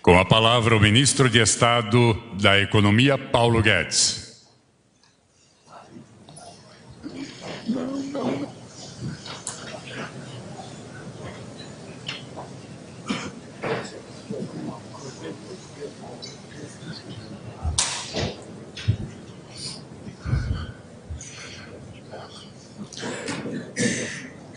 Com a palavra, o ministro de Estado da Economia, Paulo Guedes.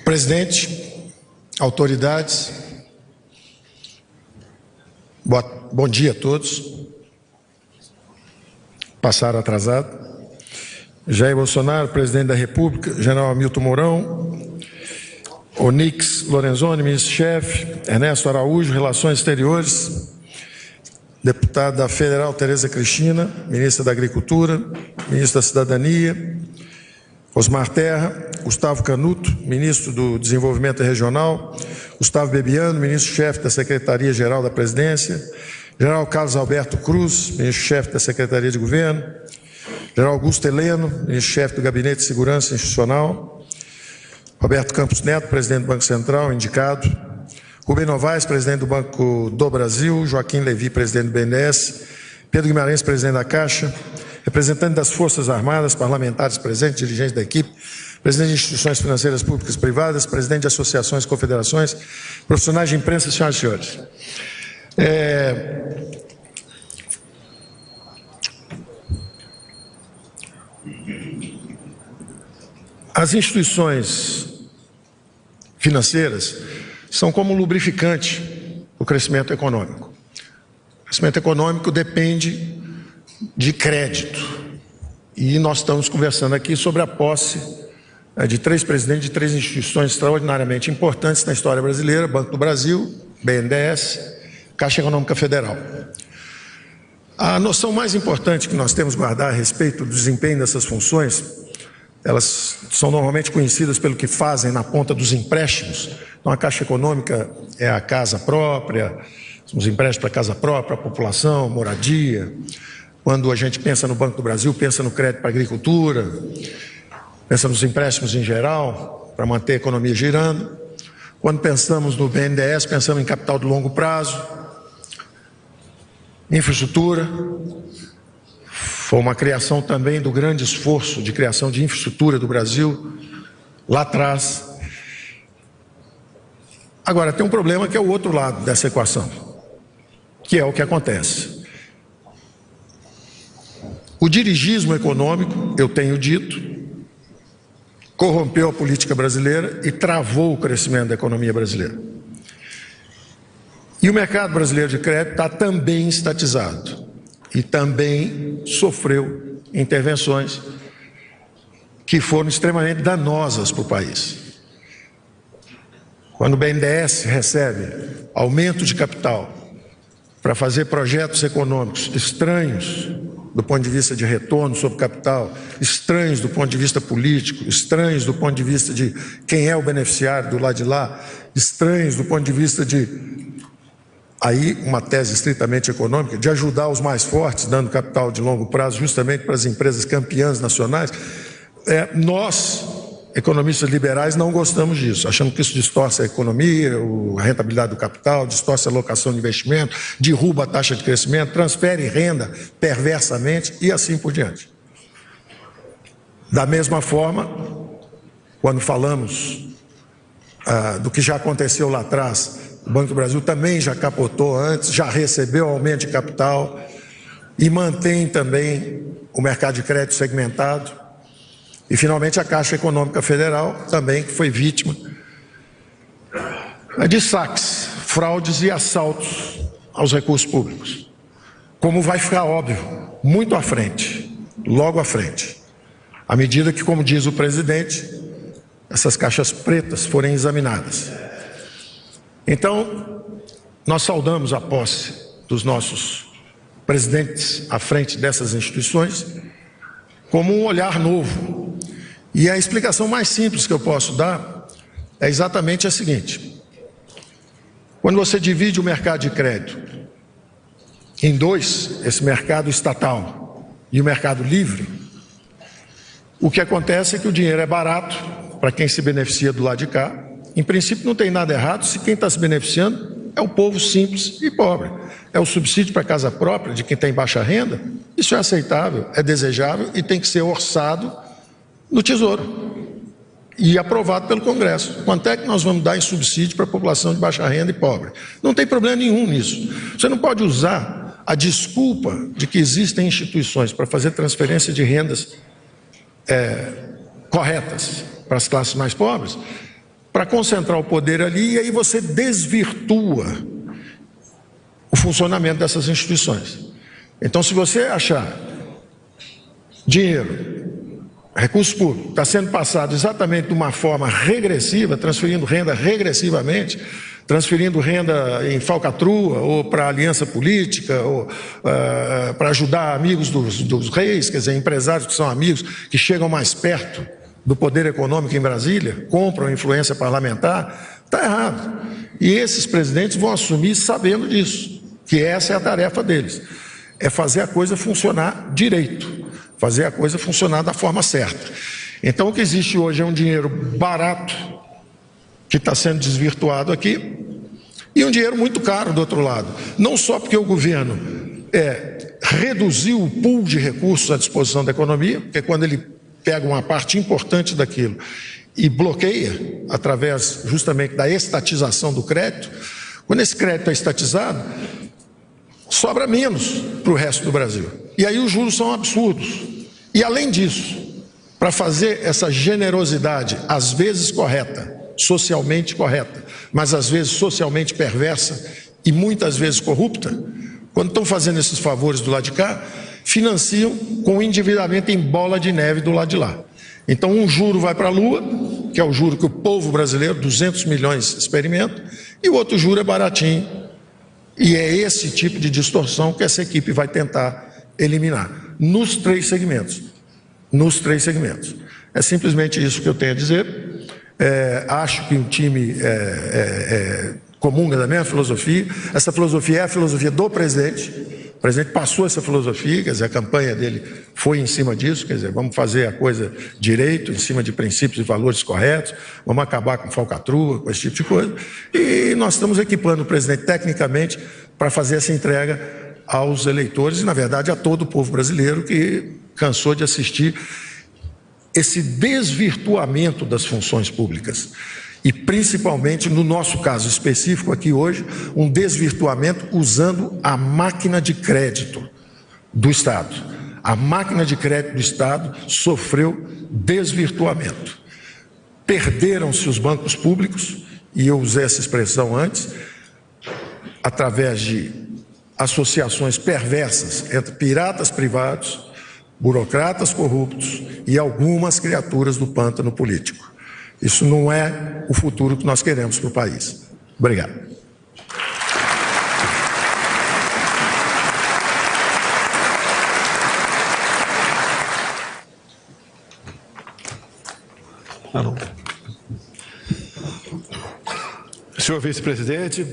Presidente, autoridades, bom dia a todos. Passaram atrasado. Jair Bolsonaro, presidente da República, general Hamilton Mourão, Onyx Lorenzoni, ministro-chefe, Ernesto Araújo, Relações Exteriores, deputada federal Tereza Cristina, ministra da Agricultura, ministro da Cidadania, Osmar Terra, Gustavo Canuto, ministro do Desenvolvimento Regional, Gustavo Bebiano, ministro-chefe da Secretaria-Geral da Presidência, general Carlos Alberto Cruz, ministro-chefe da Secretaria de Governo, general Augusto Heleno, ministro-chefe do Gabinete de Segurança Institucional, Roberto Campos Neto, presidente do Banco Central, indicado, Rubem Novaes, presidente do Banco do Brasil, Joaquim Levy, presidente do BNDES, Pedro Guimarães, presidente da Caixa, representante das Forças Armadas, parlamentares presentes, dirigentes da equipe, presidente de instituições financeiras públicas e privadas, presidente de associações e confederações, profissionais de imprensa, senhoras e senhores. As instituições financeiras são como um lubrificante do crescimento econômico. O crescimento econômico depende de crédito. E nós estamos conversando aqui sobre a posse de três presidentes de três instituições extraordinariamente importantes na história brasileira: Banco do Brasil, BNDES, Caixa Econômica Federal. A noção mais importante que nós temos que guardar a respeito do desempenho dessas funções, elas são normalmente conhecidas pelo que fazem na ponta dos empréstimos. Então, a Caixa Econômica é a casa própria, os empréstimos para a casa própria, a população, moradia. Quando a gente pensa no Banco do Brasil, pensa no crédito para a agricultura, pensa nos empréstimos em geral, para manter a economia girando. Quando pensamos no BNDES, pensamos em capital de longo prazo, infraestrutura. Foi uma criação também do grande esforço de criação de infraestrutura do Brasil, lá atrás. Agora, tem um problema que é o outro lado dessa equação, que é o que acontece. O dirigismo econômico, eu tenho dito, corrompeu a política brasileira e travou o crescimento da economia brasileira. E o mercado brasileiro de crédito está também estatizado e também sofreu intervenções que foram extremamente danosas para o país. Quando o BNDES recebe aumento de capital para fazer projetos econômicos estranhos do ponto de vista de retorno sobre capital, estranhos do ponto de vista político, estranhos do ponto de vista de quem é o beneficiário do lado de lá, estranhos do ponto de vista de, aí uma tese estritamente econômica, de ajudar os mais fortes, dando capital de longo prazo justamente para as empresas campeãs nacionais. Nós, economistas liberais, não gostamos disso, achamos que isso distorce a economia, a rentabilidade do capital, distorce a alocação de investimento, derruba a taxa de crescimento, transfere renda perversamente e assim por diante. Da mesma forma, quando falamos do que já aconteceu lá atrás, o Banco do Brasil também já capotou antes, já recebeu aumento de capital e mantém também o mercado de crédito segmentado. E, finalmente, a Caixa Econômica Federal também, que foi vítima de saques, fraudes e assaltos aos recursos públicos. Como vai ficar óbvio, muito à frente, logo à frente, à medida que, como diz o presidente, essas caixas pretas forem examinadas. Então, nós saudamos a posse dos nossos presidentes à frente dessas instituições como um olhar novo. E a explicação mais simples que eu posso dar é exatamente a seguinte: quando você divide o mercado de crédito em dois, esse mercado estatal e o mercado livre, o que acontece é que o dinheiro é barato para quem se beneficia do lado de cá. Em princípio, não tem nada errado se quem está se beneficiando é o povo simples e pobre. É o subsídio para casa própria de quem tem baixa renda. Isso é aceitável, é desejável e tem que ser orçado no Tesouro e aprovado pelo Congresso. Quanto é que nós vamos dar em subsídio para a população de baixa renda e pobre? Não tem problema nenhum nisso. Você não pode usar a desculpa de que existem instituições para fazer transferência de rendas corretas para as classes mais pobres, para concentrar o poder ali, e aí você desvirtua o funcionamento dessas instituições. Então, se você achar dinheiro, recurso público, está sendo passado exatamente de uma forma regressiva, transferindo renda regressivamente, transferindo renda em falcatrua, ou para aliança política, ou para ajudar amigos dos reis, quer dizer, empresários que são amigos, que chegam mais perto do poder econômico em Brasília, compram influência parlamentar, está errado. E esses presidentes vão assumir sabendo disso, que essa é a tarefa deles, é fazer a coisa funcionar direito, fazer a coisa funcionar da forma certa. Então, o que existe hoje é um dinheiro barato, que está sendo desvirtuado aqui, e um dinheiro muito caro do outro lado. Não só porque o governo reduziu o pool de recursos à disposição da economia, porque quando ele pega uma parte importante daquilo e bloqueia, através justamente da estatização do crédito, quando esse crédito é estatizado, sobra menos para o resto do Brasil. E aí os juros são absurdos. E além disso, para fazer essa generosidade, às vezes correta, socialmente correta, mas às vezes socialmente perversa e muitas vezes corrupta, quando estão fazendo esses favores do lado de cá, financiam com endividamento em bola de neve do lado de lá. Então um juro vai para a lua, que é o juro que o povo brasileiro, 200 milhões, experimenta, e o outro juro é baratinho. E é esse tipo de distorção que essa equipe vai tentar eliminar, nos três segmentos. Nos três segmentos. É simplesmente isso que eu tenho a dizer. Acho que o time comunga da mesma filosofia. Essa filosofia é a filosofia do presidente. O presidente passou essa filosofia, quer dizer, a campanha dele foi em cima disso, quer dizer, vamos fazer a coisa direito, em cima de princípios e valores corretos, vamos acabar com falcatrua, com esse tipo de coisa. E nós estamos equipando o presidente tecnicamente para fazer essa entrega aos eleitores e, na verdade, a todo o povo brasileiro que cansou de assistir esse desvirtuamento das funções públicas. E principalmente, no nosso caso específico aqui hoje, um desvirtuamento usando a máquina de crédito do Estado. A máquina de crédito do Estado sofreu desvirtuamento. Perderam-se os bancos públicos, e eu usei essa expressão antes, através de associações perversas entre piratas privados, burocratas corruptos e algumas criaturas do pântano político. Isso não é o futuro que nós queremos para o país. Obrigado. Senhor vice-presidente,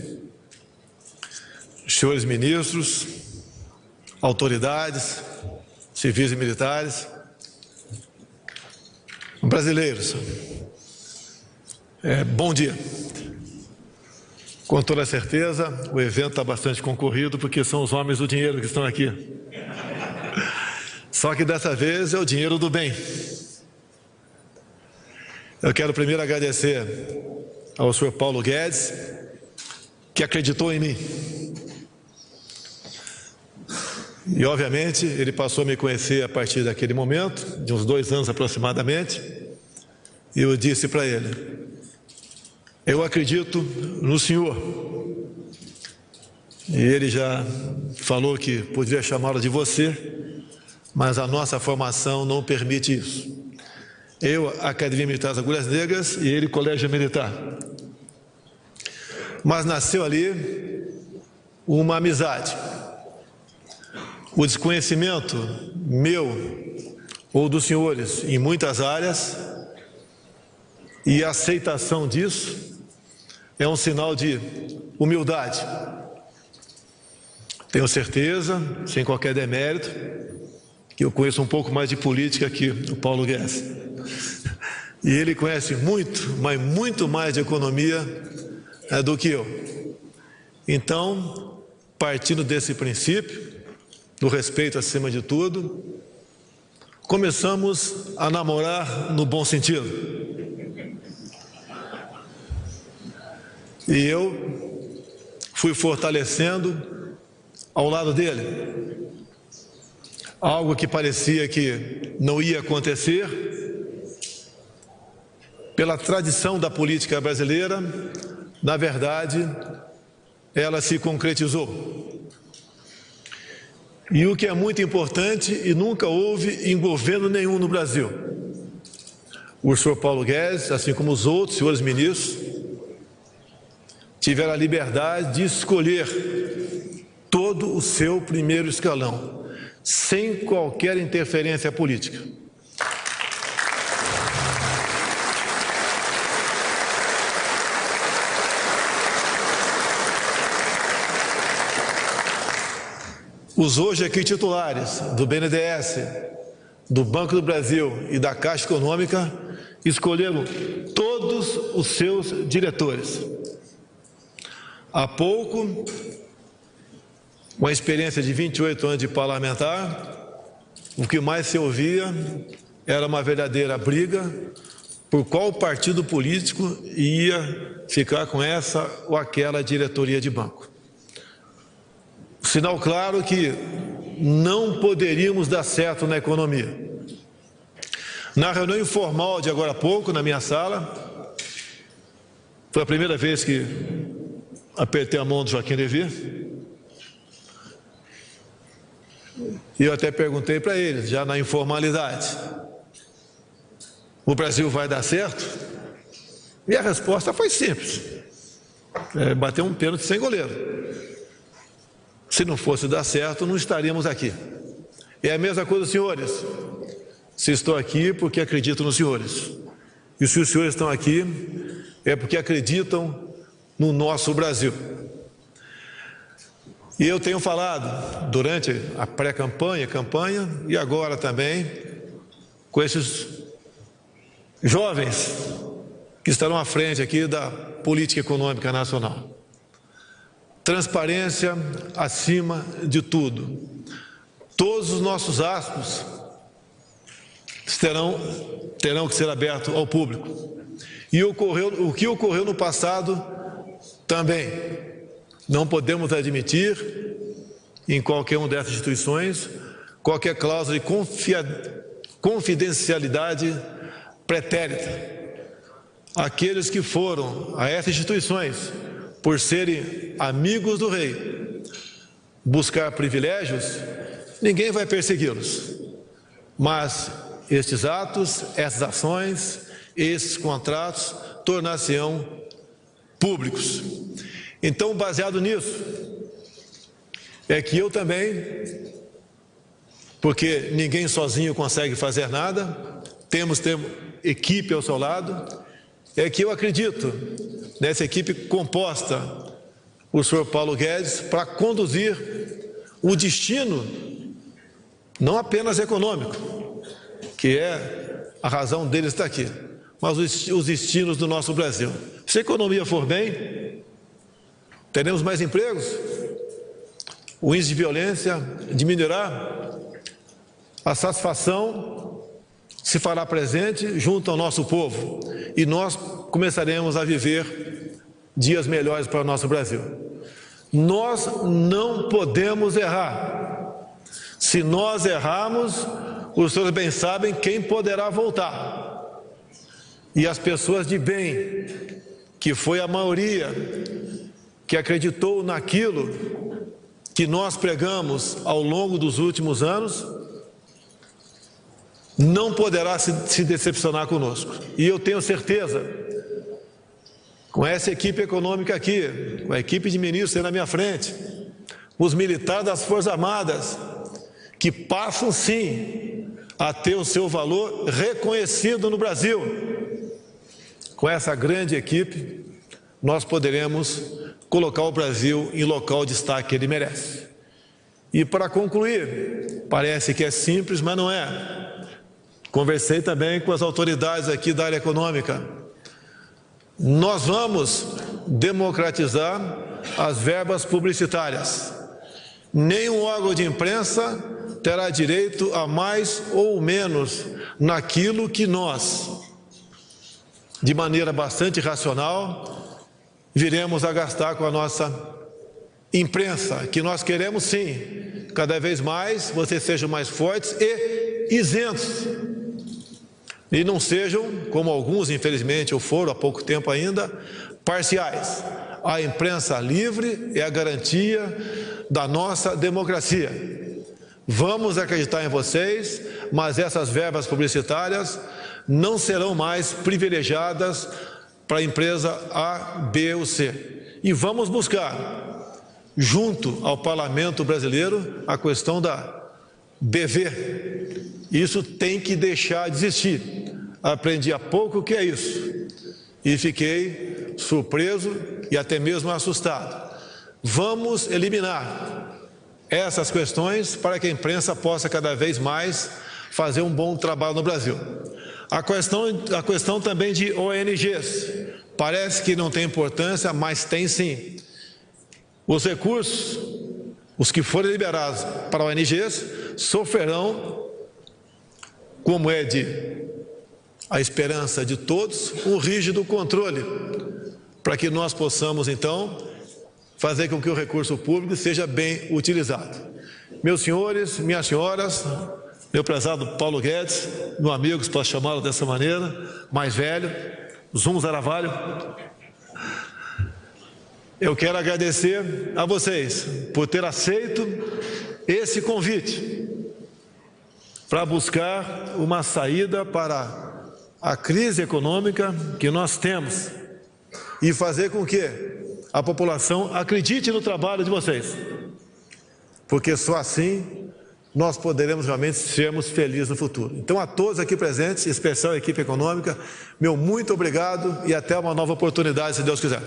senhores ministros, autoridades civis e militares, brasileiros, bom dia. Com toda certeza, o evento está bastante concorrido porque são os homens do dinheiro que estão aqui. Só que dessa vez é o dinheiro do bem. Eu quero primeiro agradecer ao senhor Paulo Guedes, que acreditou em mim. E, obviamente, ele passou a me conhecer a partir daquele momento, de uns 2 anos aproximadamente, e eu disse para ele: eu acredito no senhor. E ele já falou que poderia chamá-lo de você, mas a nossa formação não permite isso. Eu, Academia Militar das Agulhas Negras, e ele, Colégio Militar. Mas nasceu ali uma amizade. O desconhecimento meu ou dos senhores em muitas áreas e a aceitação disso é um sinal de humildade. Tenho certeza, sem qualquer demérito, que eu conheço um pouco mais de política que o Paulo Guedes. E ele conhece muito, mas muito mais de economia do que eu. Então, partindo desse princípio, do respeito acima de tudo, começamos a namorar no bom sentido. E eu fui fortalecendo ao lado dele. Algo que parecia que não ia acontecer, pela tradição da política brasileira, na verdade, ela se concretizou. E o que é muito importante, e nunca houve em governo nenhum no Brasil, o senhor Paulo Guedes, assim como os outros senhores ministros, tiveram a liberdade de escolher todo o seu primeiro escalão, sem qualquer interferência política. Os hoje aqui titulares do BNDES, do Banco do Brasil e da Caixa Econômica escolheram todos os seus diretores. Há pouco, com a experiência de 28 anos de parlamentar, o que mais se ouvia era uma verdadeira briga por qual partido político ia ficar com essa ou aquela diretoria de banco. Sinal claro que não poderíamos dar certo na economia. Na reunião informal de agora há pouco, na minha sala, foi a primeira vez que apertei a mão do Joaquim Levy. E eu até perguntei para eles, já na informalidade, o Brasil vai dar certo? E a resposta foi simples. Bater um pênalti sem goleiro. Se não fosse dar certo, não estaríamos aqui. É a mesma coisa, senhores. Se estou aqui, porque acredito nos senhores. E se os senhores estão aqui, é porque acreditam no nosso Brasil. E eu tenho falado durante a pré-campanha, campanha e agora também com esses jovens que estarão à frente aqui da política econômica nacional. Transparência acima de tudo. Todos os nossos atos terão que ser abertos ao público. E o que ocorreu no passado também. Não podemos admitir, em qualquer uma dessas instituições, qualquer cláusula de confidencialidade pretérita. Aqueles que foram a essas instituições, por serem amigos do rei, buscar privilégios, ninguém vai persegui-los. Mas estes atos, essas ações, esses contratos tornar-se-ão públicos. Então, baseado nisso, é que eu também, porque ninguém sozinho consegue fazer nada, temos que ter equipe ao seu lado, é que eu acredito nessa equipe composta por senhor Paulo Guedes para conduzir o destino, não apenas econômico, que é a razão dele estar aqui, mas os destinos do nosso Brasil. Se a economia for bem, teremos mais empregos, o índice de violência diminuirá, a satisfação se fará presente junto ao nosso povo e nós começaremos a viver dias melhores para o nosso Brasil. Nós não podemos errar. Se nós errarmos, os senhores bem sabem quem poderá voltar. E as pessoas de bem, que foi a maioria que acreditou naquilo que nós pregamos ao longo dos últimos anos, não poderá se decepcionar conosco. E eu tenho certeza, com essa equipe econômica aqui, com a equipe de ministros na minha frente, os militares das Forças Armadas, que passam sim a ter o seu valor reconhecido no Brasil. Com essa grande equipe, nós poderemos colocar o Brasil em local de destaque que ele merece. E para concluir, parece que é simples, mas não é. Conversei também com as autoridades aqui da área econômica. Nós vamos democratizar as verbas publicitárias. Nenhum órgão de imprensa terá direito a mais ou menos naquilo que nós, de maneira bastante racional, viremos a gastar com a nossa imprensa, que nós queremos sim, cada vez mais, vocês sejam mais fortes e isentos. E não sejam, como alguns infelizmente ou foram há pouco tempo ainda, parciais. A imprensa livre é a garantia da nossa democracia. Vamos acreditar em vocês, mas essas verbas publicitárias não serão mais privilegiadas para a empresa A, B ou C. E vamos buscar, junto ao Parlamento brasileiro, a questão da BV. Isso tem que deixar de existir. Aprendi há pouco o que é isso e fiquei surpreso e até mesmo assustado. Vamos eliminar essas questões para que a imprensa possa cada vez mais fazer um bom trabalho no Brasil. A questão também de ONGs. Parece que não tem importância, mas tem sim. Os recursos, os que forem liberados para ONGs, sofrerão, como é a esperança de todos, um rígido controle, para que nós possamos, então, fazer com que o recurso público seja bem utilizado. Meus senhores, minhas senhoras, meu prezado Paulo Guedes, meu amigo, se posso chamá-lo dessa maneira, mais velho, Zum Zaravalho, eu quero agradecer a vocês por ter aceito esse convite para buscar uma saída para a crise econômica que nós temos e fazer com que a população acredite no trabalho de vocês, porque só assim nós poderemos realmente sermos felizes no futuro. Então, a todos aqui presentes, em especial a equipe econômica, meu muito obrigado e até uma nova oportunidade, se Deus quiser.